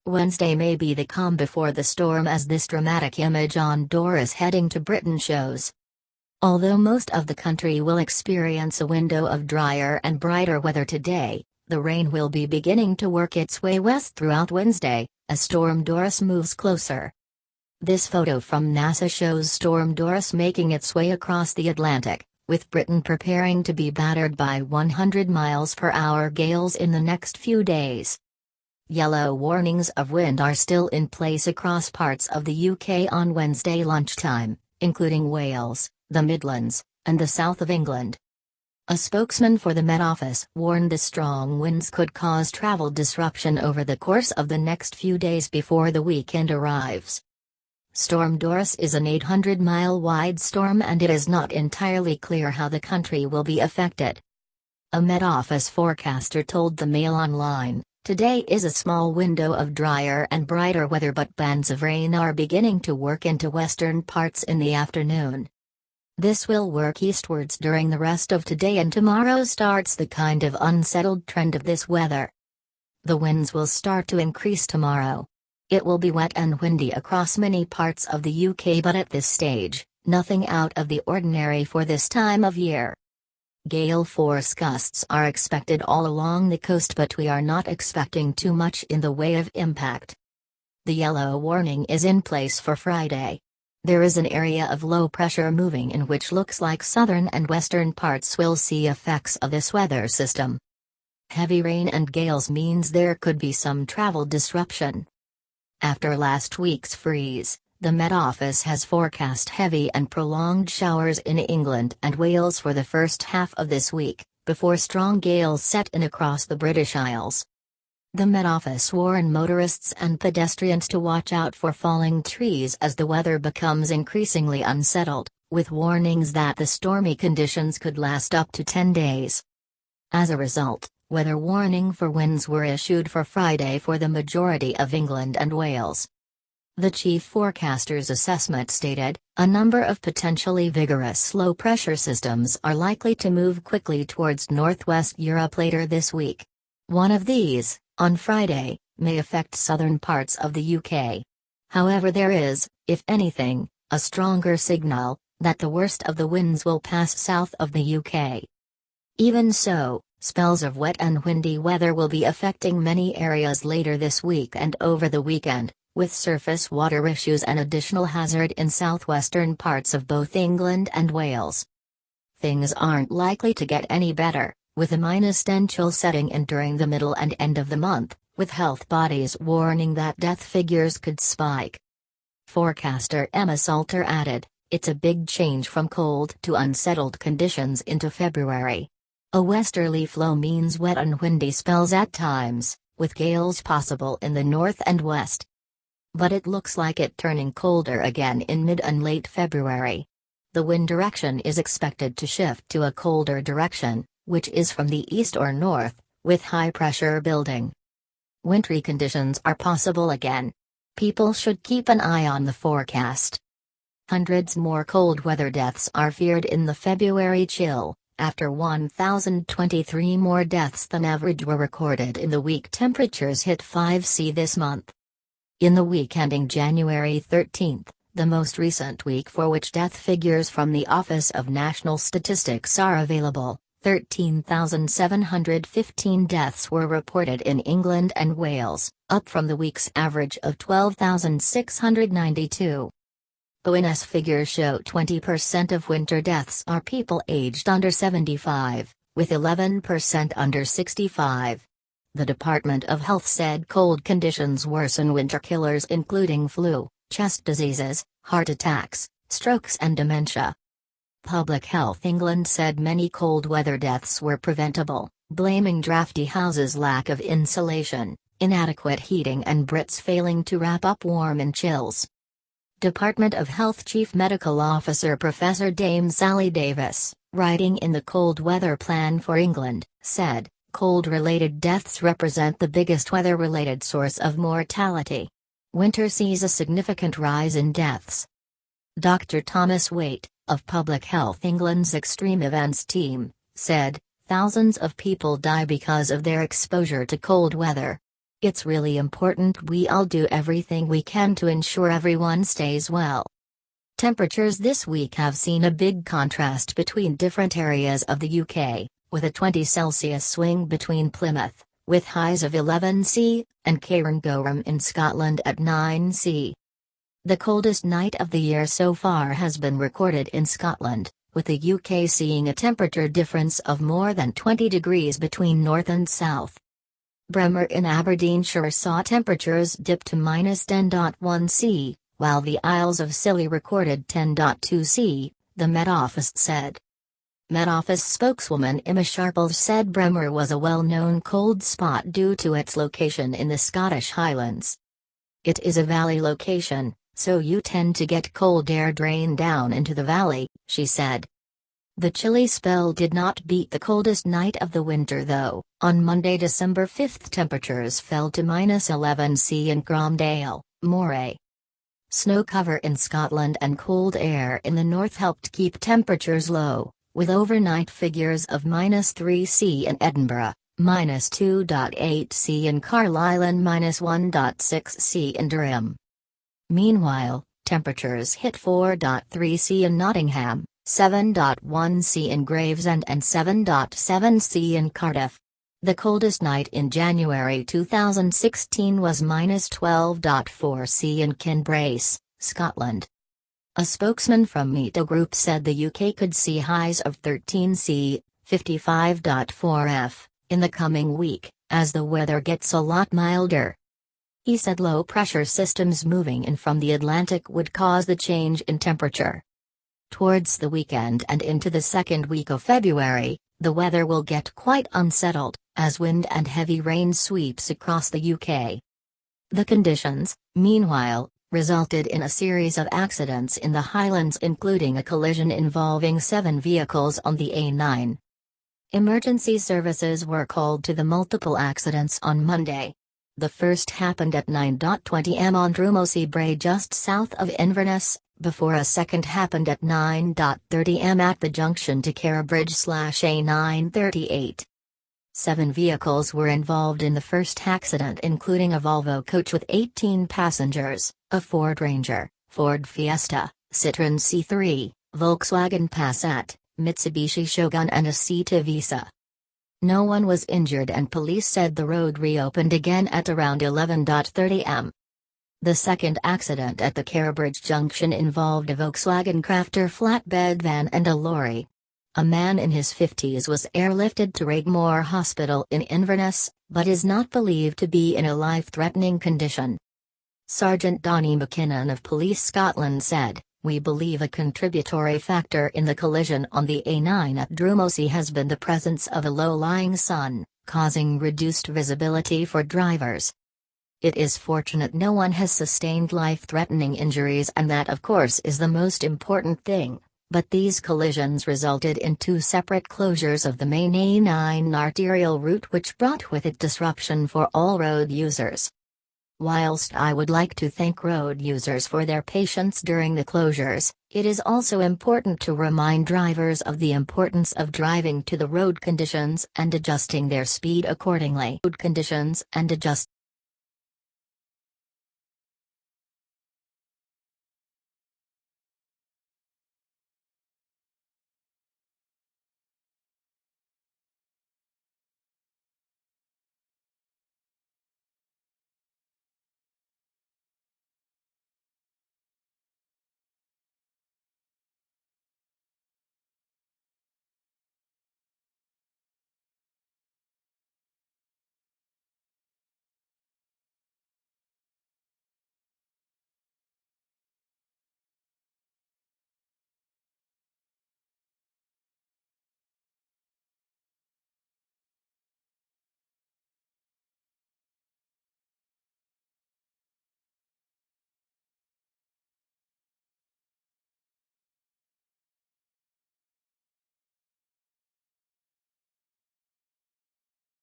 Wednesday may be the calm before the storm, as this dramatic image on Doris heading to Britain shows. Although most of the country will experience a window of drier and brighter weather today, the rain will be beginning to work its way west throughout Wednesday, as Storm Doris moves closer. This photo from NASA shows Storm Doris making its way across the Atlantic, with Britain preparing to be battered by 100 miles per hour gales in the next few days. Yellow warnings of wind are still in place across parts of the UK on Wednesday lunchtime, including Wales, the Midlands, and the south of England. A spokesman for the Met Office warned the strong winds could cause travel disruption over the course of the next few days before the weekend arrives. Storm Doris is an 800-mile-wide storm, and it is not entirely clear how the country will be affected. A Met Office forecaster told the Mail Online, "Today is a small window of drier and brighter weather, but bands of rain are beginning to work into western parts in the afternoon. This will work eastwards during the rest of today, and tomorrow starts the kind of unsettled trend of this weather. The winds will start to increase tomorrow. It will be wet and windy across many parts of the UK, but at this stage, nothing out of the ordinary for this time of year. Gale force gusts are expected all along the coast, but we are not expecting too much in the way of impact." The yellow warning is in place for Friday. There is an area of low pressure moving in, which looks like southern and western parts will see effects of this weather system. Heavy rain and gales means there could be some travel disruption. After last week's freeze, the Met Office has forecast heavy and prolonged showers in England and Wales for the first half of this week, before strong gales set in across the British Isles. The Met Office warned motorists and pedestrians to watch out for falling trees as the weather becomes increasingly unsettled, with warnings that the stormy conditions could last up to 10 days. As a result, weather warning for winds were issued for Friday for the majority of England and Wales. The chief forecaster's assessment stated, "A number of potentially vigorous low-pressure systems are likely to move quickly towards northwest Europe later this week. One of these, on Friday, may affect southern parts of the UK. However, there is, if anything, a stronger signal that the worst of the winds will pass south of the UK. Even so, spells of wet and windy weather will be affecting many areas later this week and over the weekend, with surface water issues an additional hazard in southwestern parts of both England and Wales. Things aren't likely to get any better, with a -10 chill setting in during the middle and end of the month, with health bodies warning that death figures could spike." Forecaster Emma Salter added, "It's a big change from cold to unsettled conditions into February. A westerly flow means wet and windy spells at times, with gales possible in the north and west. But it looks like it turning colder again in mid and late February. The wind direction is expected to shift to a colder direction, which is from the east or north, with high pressure building. Wintry conditions are possible again. People should keep an eye on the forecast." Hundreds more cold weather deaths are feared in the February chill, after 1,023 more deaths than average were recorded in the week temperatures hit 5°C this month. In the week ending January 13th, the most recent week for which death figures from the Office of National Statistics are available, 13,715 deaths were reported in England and Wales, up from the week's average of 12,692. ONS figures show 20% of winter deaths are people aged under 75, with 11% under 65. The Department of Health said cold conditions worsen winter killers including flu, chest diseases, heart attacks, strokes and dementia. Public Health England said many cold weather deaths were preventable, blaming drafty houses' lack of insulation, inadequate heating and Brits failing to wrap up warm in chills. Department of Health Chief Medical Officer Professor Dame Sally Davis, writing in the Cold Weather Plan for England, said, "Cold-related deaths represent the biggest weather-related source of mortality. Winter sees a significant rise in deaths." Dr. Thomas Waite, of Public Health England's Extreme Events team, said, "Thousands of people die because of their exposure to cold weather. It's really important we all do everything we can to ensure everyone stays well. Temperatures this week have seen a big contrast between different areas of the UK, with a 20 Celsius swing between Plymouth, with highs of 11°C, and Cairngorm in Scotland at 9°C. The coldest night of the year so far has been recorded in Scotland, with the UK seeing a temperature difference of more than 20 degrees between north and south. Bremer in Aberdeenshire saw temperatures dip to -10.1°C, while the Isles of Scilly recorded 10.2°C, the Met Office said. Met Office spokeswoman Emma Sharples said Bremer was a well-known cold spot due to its location in the Scottish Highlands. It is a valley location, so you tend to get cold air drain down into the valley, she said. The chilly spell did not beat the coldest night of the winter though. On Monday, December 5, temperatures fell to -11°C in Cromdale, Moray. Snow cover in Scotland and cold air in the north helped keep temperatures low, with overnight figures of -3°C in Edinburgh, -2.8°C in Carlisle and -1.6°C in Durham. Meanwhile, temperatures hit 4.3°C in Nottingham, 7.1°C in Gravesend and 7.7°C in Cardiff. The coldest night in January 2016 was -12.4°C in Kinbrace, Scotland. A spokesman from Meta Group said the UK could see highs of 13°C, 55.4°F, in the coming week, as the weather gets a lot milder. He said low-pressure systems moving in from the Atlantic would cause the change in temperature. Towards the weekend and into the second week of February, the weather will get quite unsettled, as wind and heavy rain sweeps across the UK. The conditions, meanwhile, resulted in a series of accidents in the Highlands, including a collision involving 7 vehicles on the A9. Emergency services were called to the multiple accidents on Monday. The first happened at 9:20 am on Drumossie Brae just south of Inverness, before a second happened at 9:30 am at the junction to Carabridge/A938. 7 vehicles were involved in the first accident, including a Volvo coach with 18 passengers, a Ford Ranger, Ford Fiesta, Citroën C3, Volkswagen Passat, Mitsubishi Shogun and a Seat Visa. No one was injured and police said the road reopened again at around 11:30 am. The second accident at the Carabridge junction involved a Volkswagen Crafter flatbed van and a lorry. A man in his 50s was airlifted to Regmore Hospital in Inverness, but is not believed to be in a life-threatening condition. Sergeant Donnie McKinnon of Police Scotland said, "We believe a contributory factor in the collision on the A9 at Drumossie has been the presence of a low-lying sun, causing reduced visibility for drivers. It is fortunate no one has sustained life-threatening injuries, and that of course is the most important thing, but these collisions resulted in 2 separate closures of the main A9 arterial route, which brought with it disruption for all road users. Whilst I would like to thank road users for their patience during the closures, it is also important to remind drivers of the importance of driving to the road conditions and adjusting their speed accordingly." Road conditions and adjust.